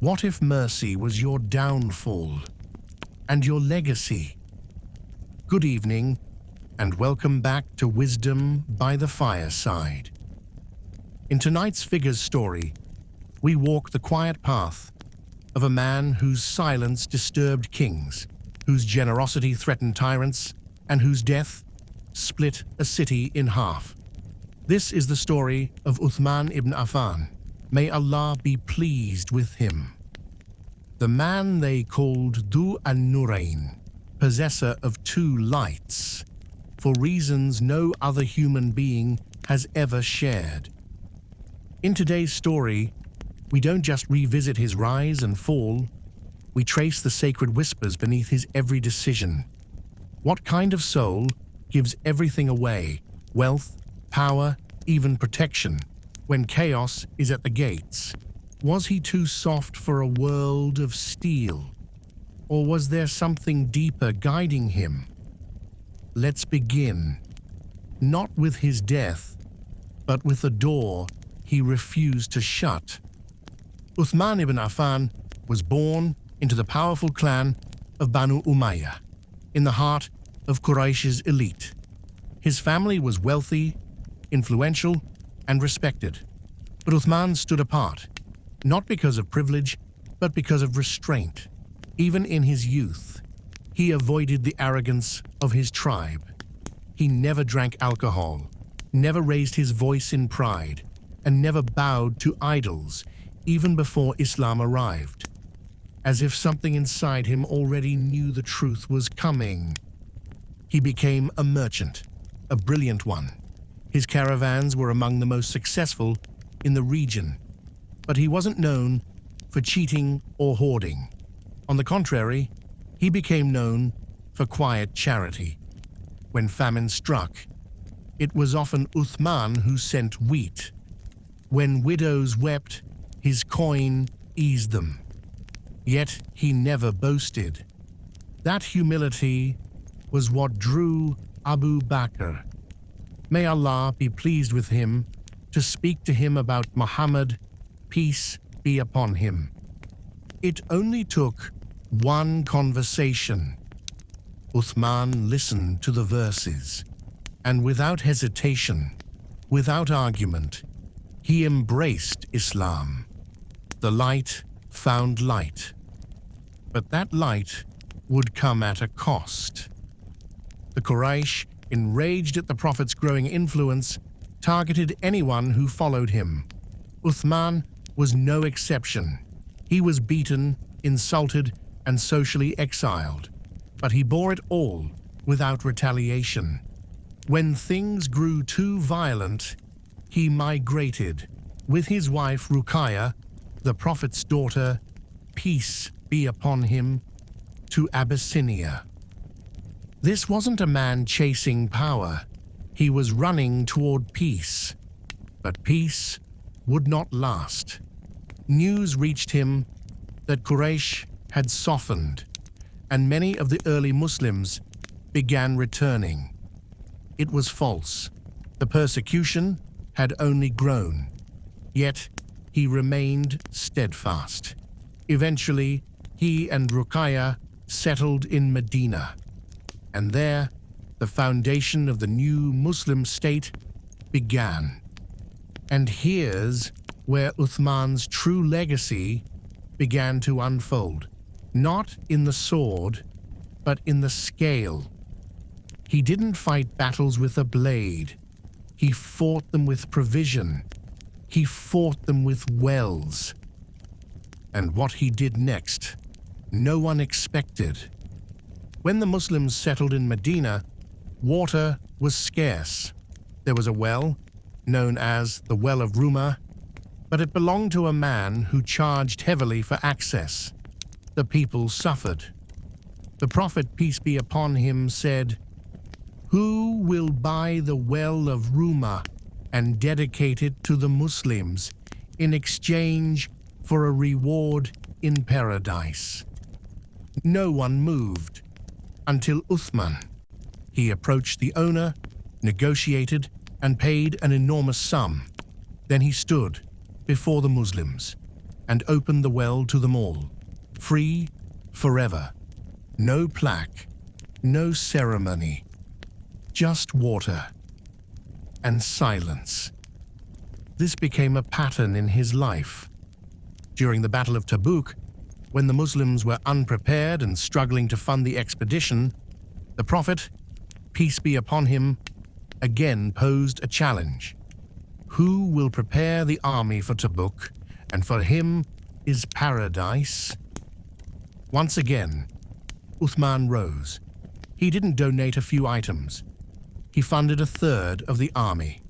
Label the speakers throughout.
Speaker 1: What if mercy was your downfall and your legacy? Good evening, and welcome back to Wisdom by the Fireside. In tonight's figure's story, we walk the quiet path of a man whose silence disturbed kings, whose generosity threatened tyrants, and whose death split a city in half. This is the story of Uthman Ibn Affan. May Allah be pleased with him. The man they called Dhu an-Nurayn, possessor of two lights, for reasons no other human being has ever shared. In today's story, we don't just revisit his rise and fall, we trace the sacred whispers beneath his every decision. What kind of soul gives everything away, wealth, power, even protection, when chaos is at the gates? Was he too soft for a world of steel? Or was there something deeper guiding him? Let's begin, not with his death, but with a door he refused to shut. Uthman ibn Affan was born into the powerful clan of Banu Umayyah, in the heart of Quraysh's elite. His family was wealthy, influential, and respected. But Uthman stood apart, not because of privilege, but because of restraint. Even in his youth, he avoided the arrogance of his tribe. He never drank alcohol, never raised his voice in pride, and never bowed to idols, even before Islam arrived. As if something inside him already knew the truth was coming. He became a merchant, a brilliant one. His caravans were among the most successful in the region, but he wasn't known for cheating or hoarding. On the contrary, he became known for quiet charity. When famine struck, it was often Uthman who sent wheat. When widows wept, his coin eased them. Yet he never boasted. That humility was what drew Abu Bakr, may Allah be pleased with him, to speak to him about Muhammad, peace be upon him. It only took one conversation. Uthman listened to the verses, and without hesitation, without argument, he embraced Islam. The light found light, but that light would come at a cost. The Quraysh, enraged at the Prophet's growing influence, targeted anyone who followed him. Uthman was no exception. He was beaten, insulted, and socially exiled, but he bore it all without retaliation. When things grew too violent, he migrated with his wife Ruqayya, the Prophet's daughter, peace be upon him, to Abyssinia. This wasn't a man chasing power. He was running toward peace. But peace would not last. News reached him that Quraysh had softened, and many of the early Muslims began returning. It was false. The persecution had only grown. Yet he remained steadfast. Eventually, he and Ruqayya settled in Medina, and there the foundation of the new Muslim state began. And here's where Uthman's true legacy began to unfold, not in the sword, but in the scale. He didn't fight battles with a blade. He fought them with provision. He fought them with wells. And what he did next, no one expected. When the Muslims settled in Medina, water was scarce. There was a well, known as the Well of Rumah, but it belonged to a man who charged heavily for access. The people suffered. The Prophet, peace be upon him, said, "Who will buy the Well of Rumah and dedicate it to the Muslims in exchange for a reward in paradise?" No one moved until Uthman. He approached the owner, negotiated, and paid an enormous sum. Then he stood before the Muslims. and opened the well to them all, free forever. No plaque, no ceremony, just water and silence. This became a pattern in his life. During the Battle of Tabuk, when the Muslims were unprepared and struggling to fund the expedition, the Prophet, peace be upon him, again posed a challenge. Who will prepare the army for Tabuk, and for him is paradise? Once again, Uthman rose. He didn't donate a few items. He funded a third of the army.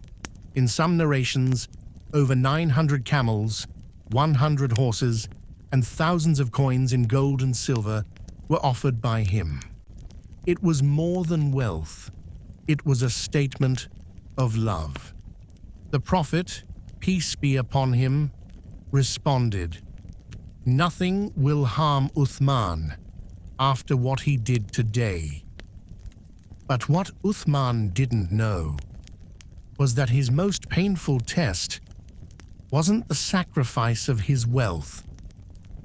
Speaker 1: In some narrations, over 900 camels, 100 horses, and thousands of coins in gold and silver were offered by him. It was more than wealth. It was a statement of love. The Prophet, peace be upon him, responded, "Nothing will harm Uthman after what he did today." But what Uthman didn't know was that his most painful test wasn't the sacrifice of his wealth.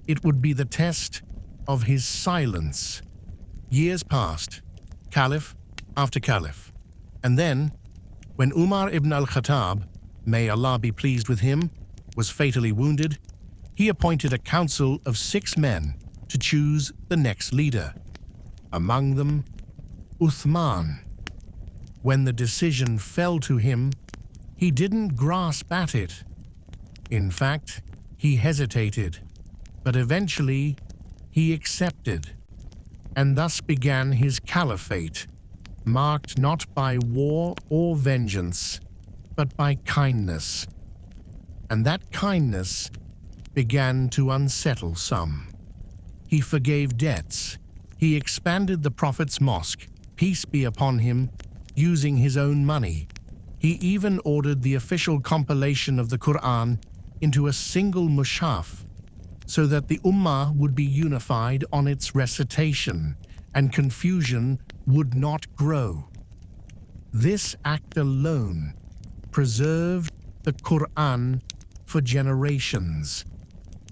Speaker 1: It would be the test of his silence. Years passed, Caliph after Caliph. And then, when Umar ibn al-Khattab, may Allah be pleased with him, was fatally wounded, he appointed a council of 6 men to choose the next leader. Among them, Uthman. When the decision fell to him, he didn't grasp at it. In fact, he hesitated, but eventually he accepted, and thus began his caliphate, marked not by war or vengeance, but by kindness. And that kindness began to unsettle some. He forgave debts. He expanded the Prophet's mosque, peace be upon him, using his own money. He even ordered the official compilation of the Qur'an into a single mushaf, so that the Ummah would be unified on its recitation, and confusion would not grow. This act alone preserved the Qur'an for generations.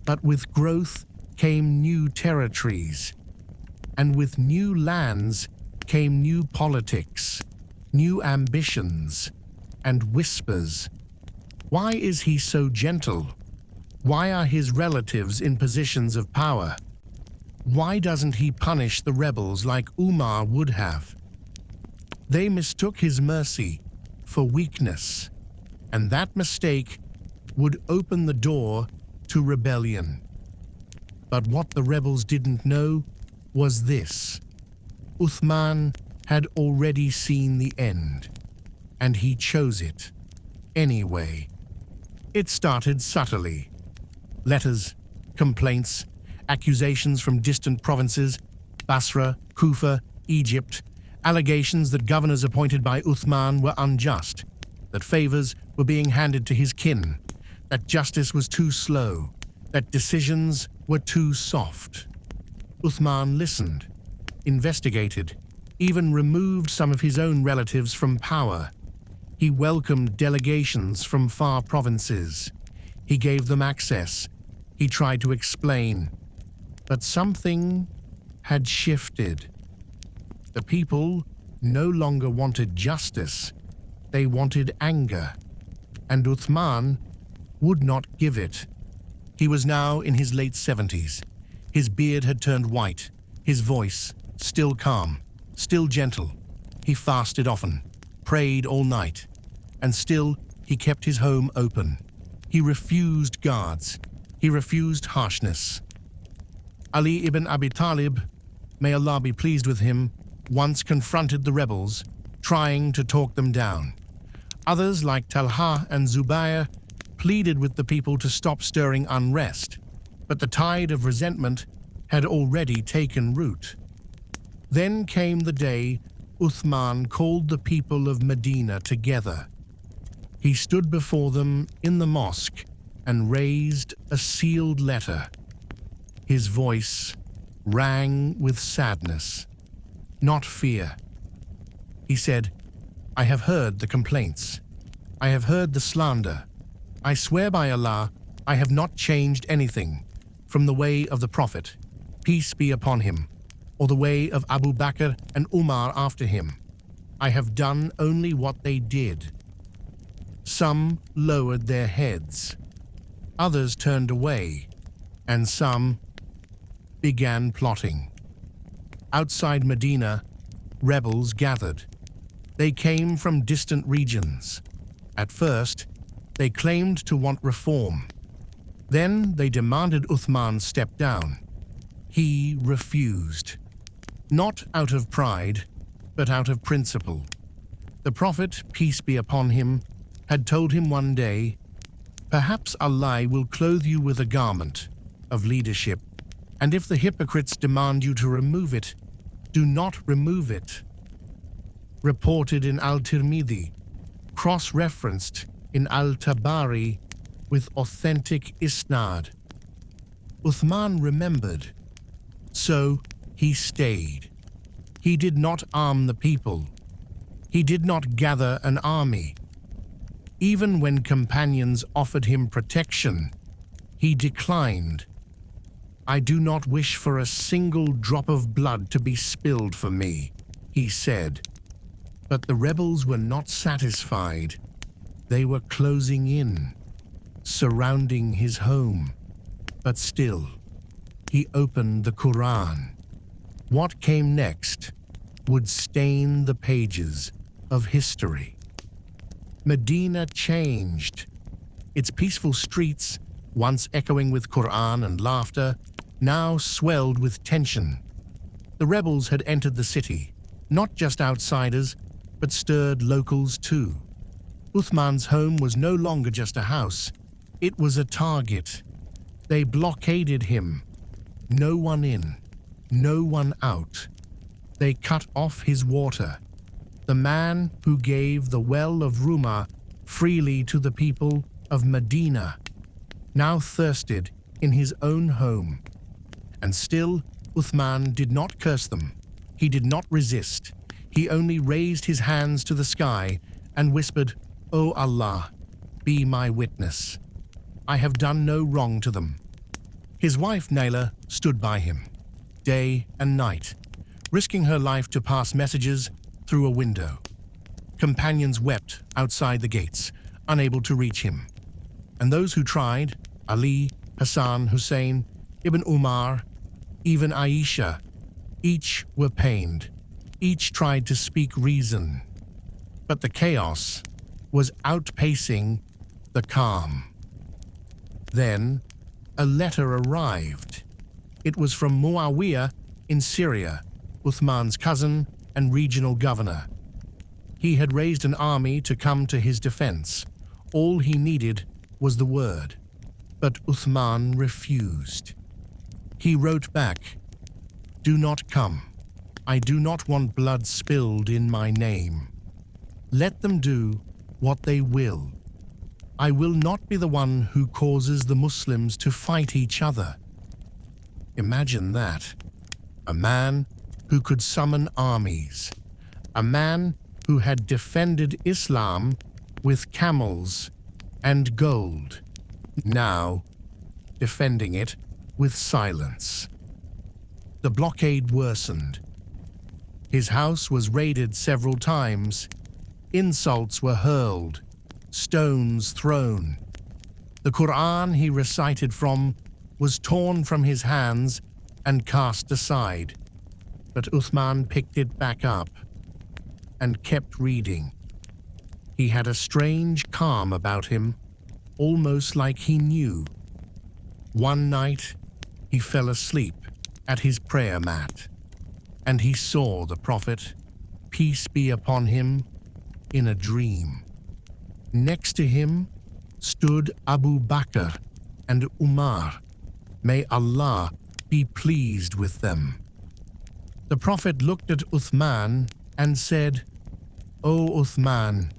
Speaker 1: But with growth came new territories, and with new lands came new politics, new ambitions, and whispers. Why is he so gentle? Why are his relatives in positions of power? Why doesn't he punish the rebels like Umar would have? They mistook his mercy for weakness, and that mistake would open the door to rebellion. But what the rebels didn't know was this: Uthman had already seen the end, and he chose it anyway. It started subtly. Letters, complaints, accusations from distant provinces, Basra, Kufa, Egypt, allegations that governors appointed by Uthman were unjust, that favors were being handed to his kin, that justice was too slow, that decisions were too soft. Uthman listened, investigated, even removed some of his own relatives from power. He welcomed delegations from far provinces. He gave them access. He tried to explain. But something had shifted. The people no longer wanted justice. They wanted anger. And Uthman would not give it. He was now in his late 70s. His beard had turned white, his voice still calm, still gentle. He fasted often, prayed all night, and still he kept his home open. He refused guards. He refused harshness. Ali ibn Abi Talib, may Allah be pleased with him, once confronted the rebels, trying to talk them down. Others, like Talha and Zubair, pleaded with the people to stop stirring unrest, but the tide of resentment had already taken root. Then came the day Uthman called the people of Medina together. He stood before them in the mosque and raised a sealed letter. His voice rang with sadness, not fear. He said, "I have heard the complaints. I have heard the slander. I swear by Allah, I have not changed anything from the way of the Prophet, peace be upon him, or the way of Abu Bakr and Umar after him. I have done only what they did. Some lowered their heads, others turned away, and some began plotting. Outside Medina, rebels gathered. They came from distant regions. At first, they claimed to want reform. Then they demanded Uthman step down. He refused, not out of pride, but out of principle. The Prophet, peace be upon him, had told him one day, "Perhaps Allah will clothe you with a garment of leadership, and if the hypocrites demand you to remove it, do not remove it." Reported in Al-Tirmidhi, cross-referenced in Al-Tabari with authentic isnad. Uthman remembered, so he stayed. He did not arm the people. He did not gather an army. Even when companions offered him protection, he declined. "I do not wish for a single drop of blood to be spilled for me," he said. But the rebels were not satisfied. They were closing in, surrounding his home. But still, he opened the Qur'an. What came next would stain the pages of history. Medina changed. Its peaceful streets, once echoing with Qur'an and laughter, now swelled with tension. The rebels had entered the city, not just outsiders, but stirred locals too. Uthman's home was no longer just a house. It was a target. They blockaded him. No one in, no one out. They cut off his water. The man who gave the well of Rumah freely to the people of Medina now thirsted in his own home. And still, Uthman did not curse them. He did not resist. He only raised his hands to the sky and whispered, "O Allah, be my witness. I have done no wrong to them." His wife Naila stood by him, day and night, risking her life to pass messages through a window. Companions wept outside the gates, unable to reach him. And those who tried, Ali, Hassan, Hussein, Ibn Umar, even Aisha, each were pained. Each tried to speak reason. But the chaos was outpacing the calm. Then a letter arrived. It was from Muawiyah in Syria, Uthman's cousin and regional governor. He had raised an army to come to his defense. All he needed was the word. But Uthman refused. He wrote back, "Do not come. I do not want blood spilled in my name. Let them do what they will. I will not be the one who causes the Muslims to fight each other." Imagine that. A man who could summon armies. A man who had defended Islam with camels and gold. Now, defending it with silence. The blockade worsened. His house was raided several times. Insults were hurled, stones thrown. The Qur'an he recited from was torn from his hands and cast aside. But Uthman picked it back up and kept reading. He had a strange calm about him, almost like he knew. One night, he fell asleep at his prayer mat, and he saw the Prophet, peace be upon him, in a dream. Next to him stood Abu Bakr and Umar. May Allah be pleased with them. The Prophet looked at Uthman and said, "O Uthman,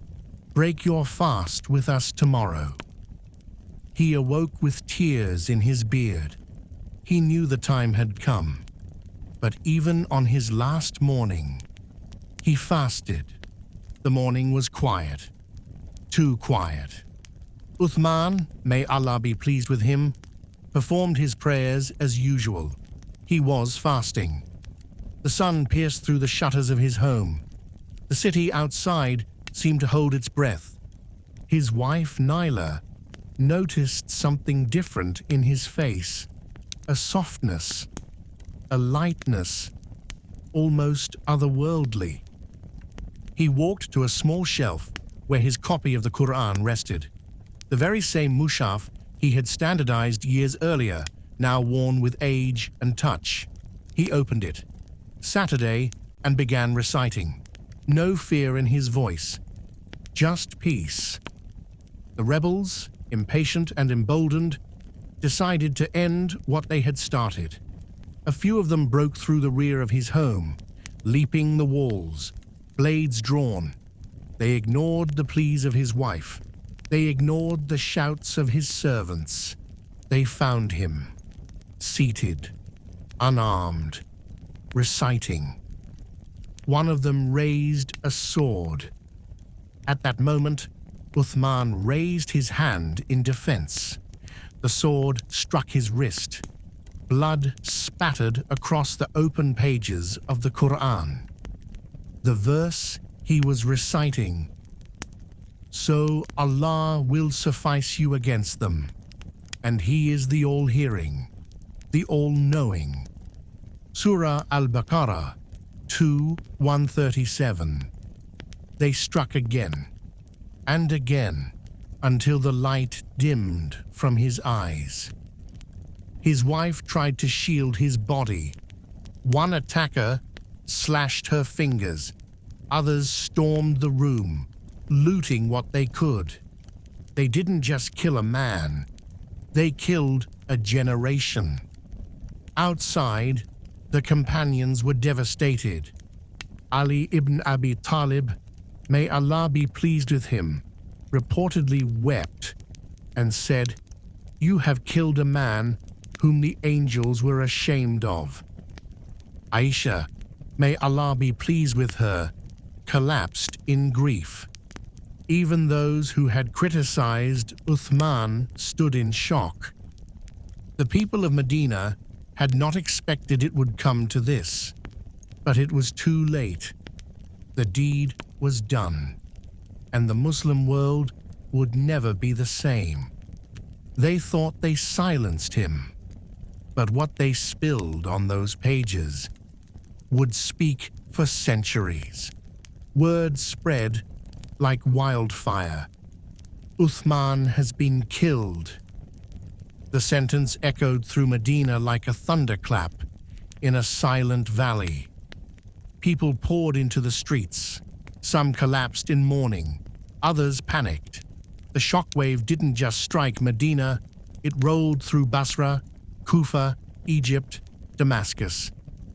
Speaker 1: break your fast with us tomorrow." He awoke with tears in his beard. He knew the time had come. But even on his last morning, he fasted. The morning was quiet, too quiet. Uthman, may Allah be pleased with him, performed his prayers as usual. He was fasting. The sun pierced through the shutters of his home. The city outside seemed to hold its breath. His wife, Naila, noticed something different in his face, a softness, a lightness, almost otherworldly. He walked to a small shelf where his copy of the Qur'an rested, the very same mushaf he had standardized years earlier, now worn with age and touch. He opened it, Saturday, and began reciting. No fear in his voice, just peace. The rebels, impatient and emboldened, decided to end what they had started. A few of them broke through the rear of his home, leaping the walls, blades drawn. They ignored the pleas of his wife. They ignored the shouts of his servants. They found him, seated, unarmed, reciting. One of them raised a sword. At that moment, Uthman raised his hand in defense. The sword struck his wrist. Blood spattered across the open pages of the Qur'an. The verse he was reciting, "So Allah will suffice you against them, and He is the all-hearing, the all-knowing." Surah Al-Baqarah 2:137. They struck again and again until the light dimmed from his eyes. His wife tried to shield his body. One attacker slashed her fingers. Others stormed the room, looting what they could. They didn't just kill a man, they killed a generation. Outside, the companions were devastated. Ali ibn Abi Talib, may Allah be pleased with him, reportedly wept and said, "You have killed a man whom the angels were ashamed of." Aisha, may Allah be pleased with her, collapsed in grief. Even those who had criticized Uthman stood in shock. The people of Medina had not expected it would come to this, but it was too late. The deed was done, and the Muslim world would never be the same. They thought they silenced him, but what they spilled on those pages would speak for centuries. Word spread like wildfire. Uthman has been killed. The sentence echoed through Medina like a thunderclap in a silent valley. People poured into the streets. Some collapsed in mourning. Others panicked. The shockwave didn't just strike Medina, it rolled through Basra, Kufa, Egypt, Damascus.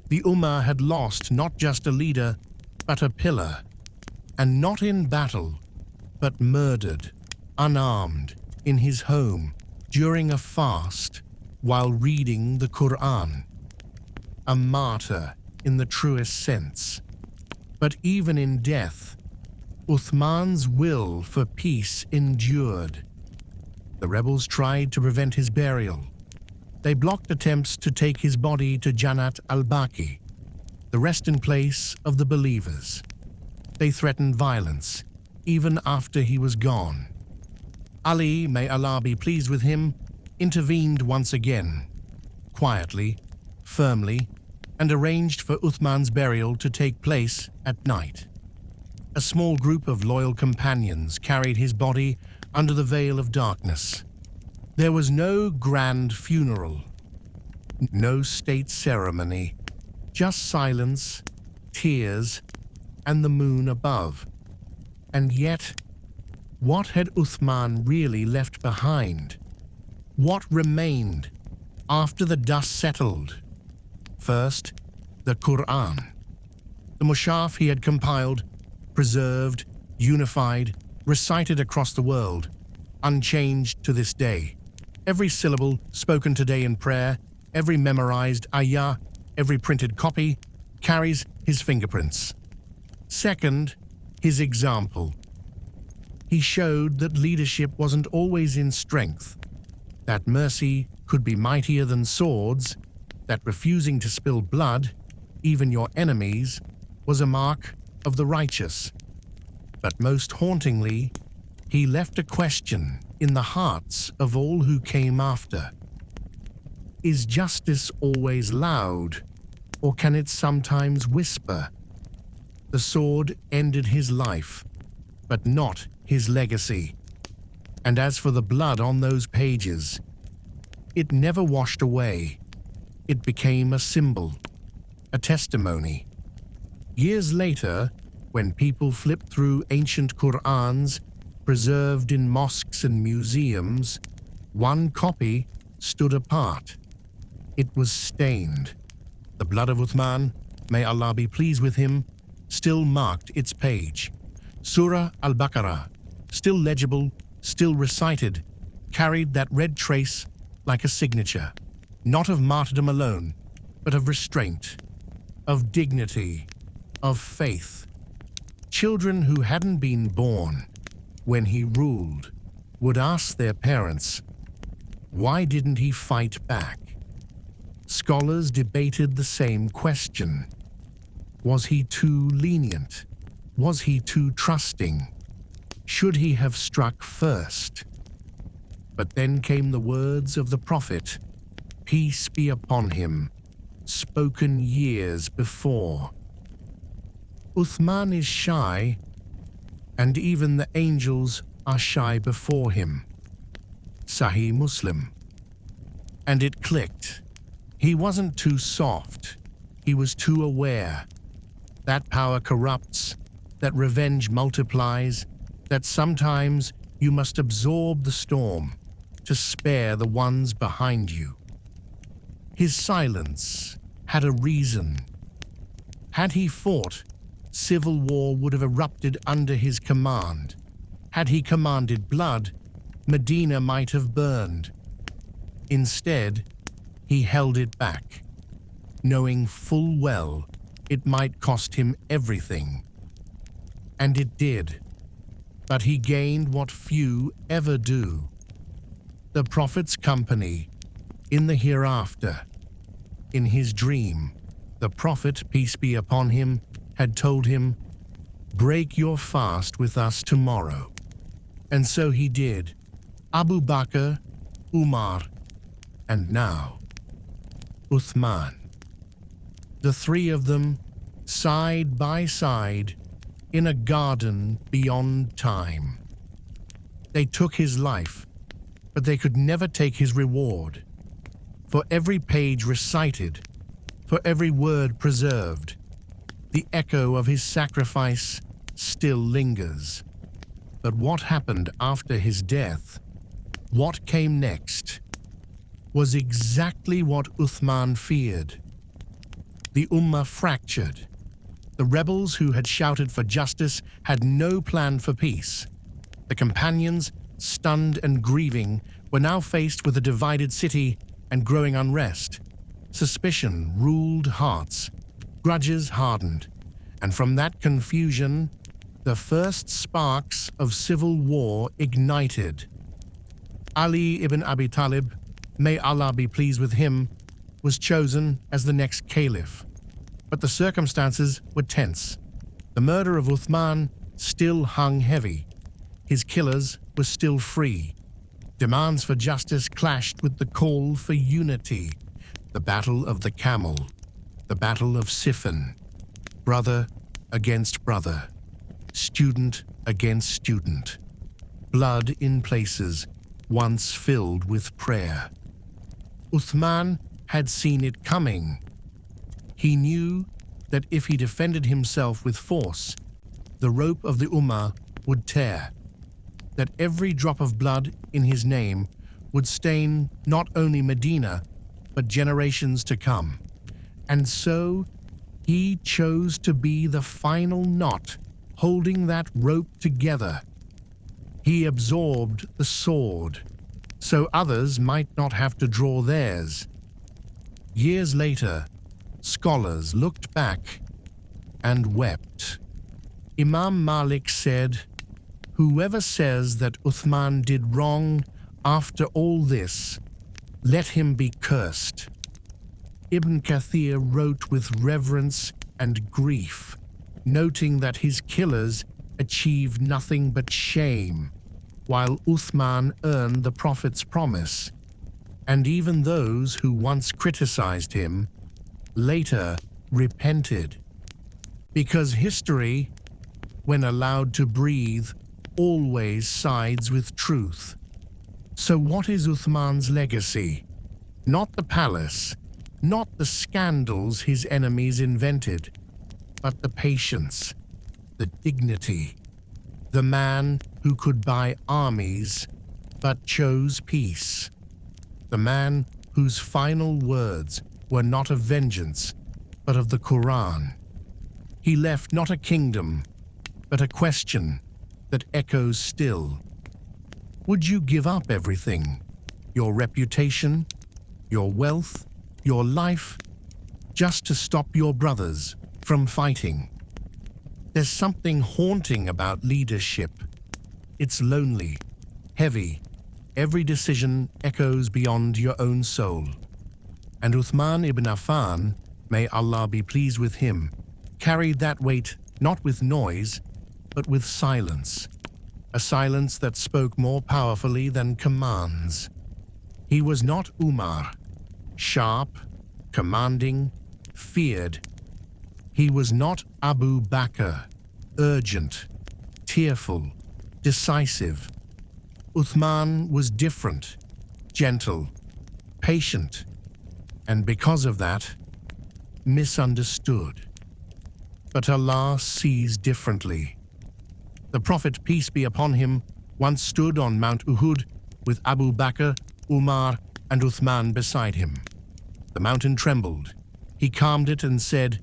Speaker 1: The Ummah had lost not just a leader, but a pillar. And not in battle, but murdered, unarmed, in his home, during a fast, while reading the Qur'an. A martyr in the truest sense. But even in death, Uthman's will for peace endured. The rebels tried to prevent his burial. They blocked attempts to take his body to Jannat al-Baqi, the resting place of the believers. They threatened violence, even after he was gone. Ali, may Allah be pleased with him, intervened once again, quietly, firmly, and arranged for Uthman's burial to take place at night. A small group of loyal companions carried his body under the veil of darkness. There was no grand funeral, no state ceremony, just silence, tears, and the moon above. And yet, what had Uthman really left behind? What remained after the dust settled? First, the Qur'an. The mushaf he had compiled, preserved, unified, recited across the world, unchanged to this day. Every syllable spoken today in prayer, every memorized ayah, every printed copy, carries his fingerprints. Second, his example. He showed that leadership wasn't always in strength, that mercy could be mightier than swords, that refusing to spill blood, even your enemies, was a mark of the righteous. But most hauntingly, he left a question in the hearts of all who came after. Is justice always loud, or can it sometimes whisper? The sword ended his life, but not his legacy. And as for the blood on those pages, it never washed away. It became a symbol, a testimony. Years later, when people flipped through ancient Qur'ans preserved in mosques and museums, one copy stood apart. It was stained. The blood of Uthman, may Allah be pleased with him, still marked its page. Surah Al-Baqarah, still legible, still recited, carried that red trace like a signature, not of martyrdom alone, but of restraint, of dignity, of faith. Children who hadn't been born when he ruled would ask their parents, why didn't he fight back? Scholars debated the same question. Was he too lenient? Was he too trusting? Should he have struck first? But then came the words of the Prophet, peace be upon him, spoken years before. Uthman is shy, and even the angels are shy before him. Sahih Muslim. And it clicked. He wasn't too soft. He was too aware. That power corrupts, that revenge multiplies, that sometimes you must absorb the storm to spare the ones behind you. His silence had a reason. Had he fought, civil war would have erupted under his command. Had he commanded blood, Medina might have burned. Instead, he held it back, knowing full well it might cost him everything. And it did. But he gained what few ever do. The Prophet's company in the hereafter. In his dream, the Prophet, peace be upon him, had told him, break your fast with us tomorrow. And so he did. Abu Bakr, Umar, and now Uthman. The three of them, side by side, in a garden beyond time. They took his life, but they could never take his reward. For every page recited, for every word preserved, the echo of his sacrifice still lingers. But what happened after his death, what came next, was exactly what Uthman feared. The Ummah fractured. The rebels who had shouted for justice had no plan for peace. The companions, stunned and grieving, were now faced with a divided city and growing unrest. Suspicion ruled hearts, grudges hardened, and from that confusion, the first sparks of civil war ignited. Ali ibn Abi Talib, may Allah be pleased with him, was chosen as the next Caliph. But the circumstances were tense. The murder of Uthman still hung heavy. His killers were still free. Demands for justice clashed with the call for unity. The battle of the camel, the battle of Siffin, brother against brother, student against student, blood in places once filled with prayer. Uthman had seen it coming. He knew that if he defended himself with force, the rope of the Ummah would tear, that every drop of blood in his name would stain not only Medina, but generations to come. And so he chose to be the final knot holding that rope together. He absorbed the sword, so others might not have to draw theirs. Years later, scholars looked back and wept. Imam Malik said, Whoever says that Uthman did wrong after all this, let him be cursed. Ibn Kathir wrote with reverence and grief, noting that his killers achieved nothing but shame, while Uthman earned the Prophet's promise, and even those who once criticized him later repented. Because history, when allowed to breathe, always sides with truth. So what is Uthman's legacy? Not the palace, not the scandals his enemies invented, but the patience, the dignity, the man who could buy armies but chose peace, the man whose final words were not of vengeance but of the Qur'an. He left not a kingdom, but a question that echoes still. Would you give up everything, your reputation, your wealth, your life, just to stop your brothers from fighting? There's something haunting about leadership. It's lonely, heavy. Every decision echoes beyond your own soul. And Uthman ibn Affan, may Allah be pleased with him, carried that weight not with noise, but with silence. A silence that spoke more powerfully than commands. He was not Umar, sharp, commanding, feared. He was not Abu Bakr, urgent, tearful, decisive. Uthman was different, gentle, patient, and because of that, misunderstood. But Allah sees differently. The Prophet, peace be upon him, once stood on Mount Uhud with Abu Bakr, Umar, and Uthman beside him. The mountain trembled. He calmed it and said,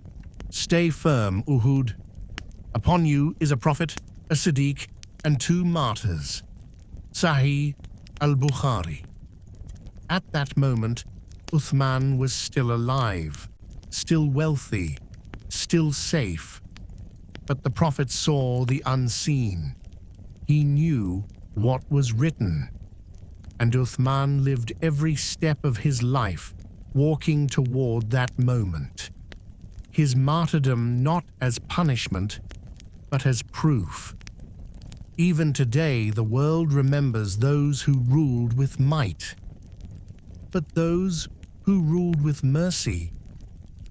Speaker 1: "Stay firm, Uhud. Upon you is a prophet, a Siddiq, and 2 martyrs." Sahih al-Bukhari. At that moment, Uthman was still alive, still wealthy, still safe. But the Prophet saw the unseen. He knew what was written. And Uthman lived every step of his life walking toward that moment. His martyrdom not as punishment, but as proof. Even today, the world remembers those who ruled with might. But those who ruled with mercy,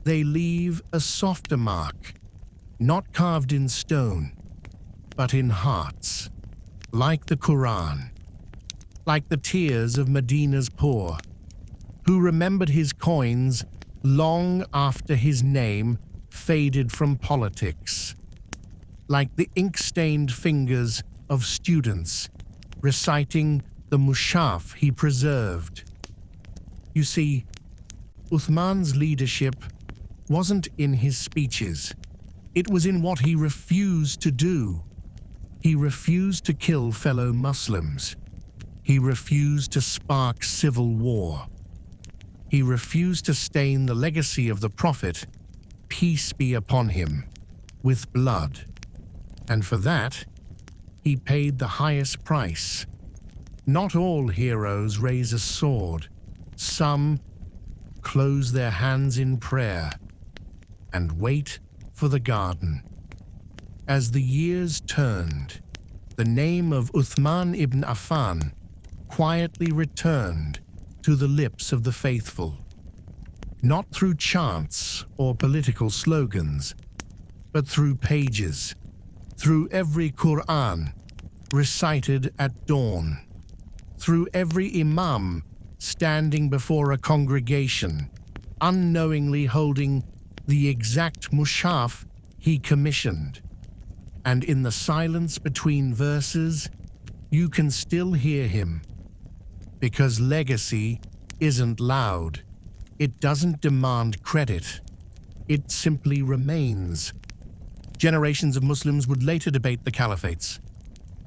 Speaker 1: they leave a softer mark, not carved in stone, but in hearts, like the Qur'an, like the tears of Medina's poor, who remembered his coins long after his name faded from politics, like the ink-stained fingers of students reciting the mushaf he preserved. You see, Uthman's leadership wasn't in his speeches. It was in what he refused to do. He refused to kill fellow Muslims. He refused to spark civil war. He refused to stain the legacy of the Prophet, peace be upon him, with blood. And for that, he paid the highest price. Not all heroes raise a sword. Some close their hands in prayer and wait for the garden. As the years turned, the name of Uthman ibn Affan quietly returned to the lips of the faithful, not through chants or political slogans, but through pages, through every Qur'an recited at dawn, through every imam standing before a congregation, unknowingly holding the exact mushaf he commissioned. And in the silence between verses, you can still hear him. Because legacy isn't loud. It doesn't demand credit. It simply remains. Generations of Muslims would later debate the caliphates.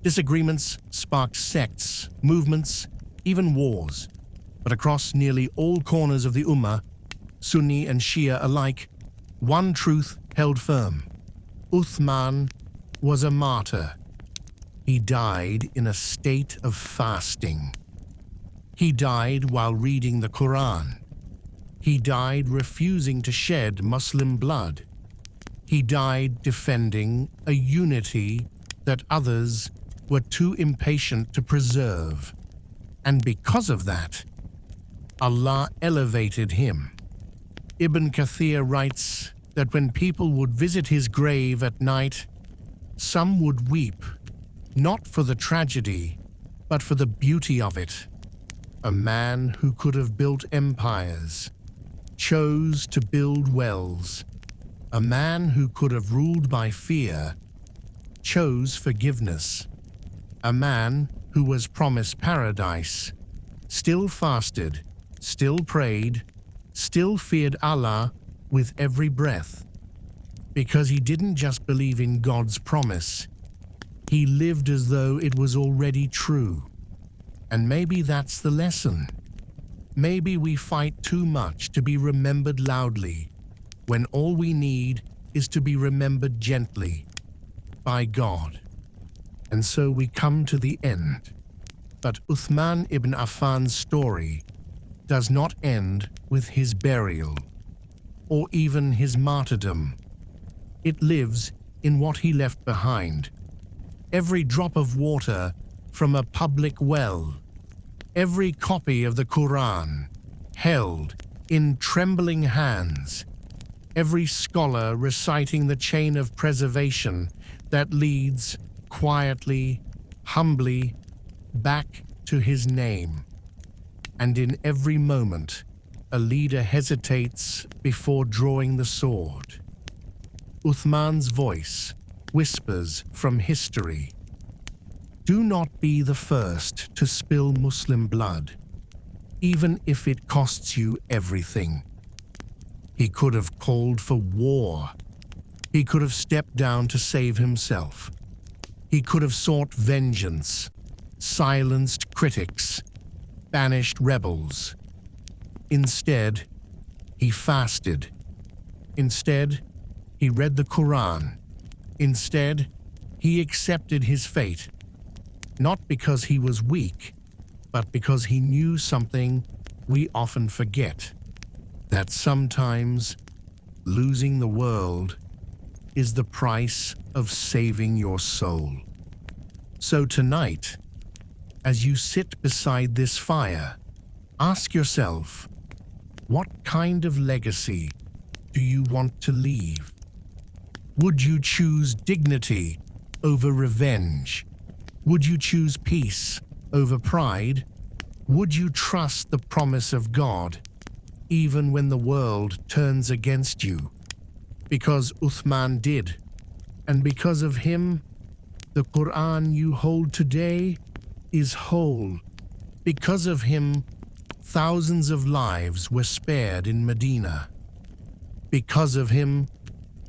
Speaker 1: Disagreements sparked sects, movements, even wars. But across nearly all corners of the Ummah, Sunni and Shia alike, one truth held firm. Uthman was a martyr. He died in a state of fasting. He died while reading the Qur'an. He died refusing to shed Muslim blood. He died defending a unity that others were too impatient to preserve. And because of that, Allah elevated him. Ibn Kathir writes that when people would visit his grave at night, some would weep, not for the tragedy, but for the beauty of it. A man who could have built empires chose to build wells. A man who could have ruled by fear chose forgiveness. A man who was promised paradise still fasted, still prayed, still feared Allah with every breath. Because he didn't just believe in God's promise, he lived as though it was already true. And maybe that's the lesson. Maybe we fight too much to be remembered loudly, when all we need is to be remembered gently by God. And so we come to the end. But Uthman Ibn Affan's story does not end with his burial or even his martyrdom. It lives in what he left behind. Every drop of water from a public well, every copy of the Qur'an held in trembling hands, every scholar reciting the chain of preservation that leads quietly, humbly, back to his name. And in every moment, a leader hesitates before drawing the sword. Uthman's voice whispers from history, "Do not be the first to spill Muslim blood, even if it costs you everything." He could have called for war. He could have stepped down to save himself. He could have sought vengeance, silenced critics, banished rebels. Instead, he fasted. Instead, he read the Qur'an. Instead, he accepted his fate, not because he was weak, but because he knew something we often forget, that sometimes losing the world is the price of saving your soul. So tonight, as you sit beside this fire, ask yourself, what kind of legacy do you want to leave? Would you choose dignity over revenge? Would you choose peace over pride? Would you trust the promise of God even when the world turns against you? Because Uthman did, and because of him, the Qur'an you hold today is whole. Because of him, thousands of lives were spared in Medina. Because of him,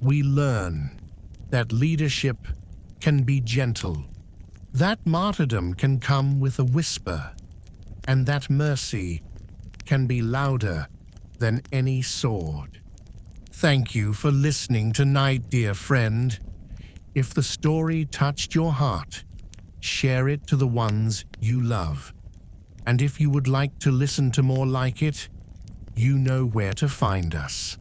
Speaker 1: we learn that leadership can be gentle, that martyrdom can come with a whisper, and that mercy can be louder than any sword. Thank you for listening tonight, dear friend. If the story touched your heart, share it to the ones you love. And if you would like to listen to more like it, you know where to find us.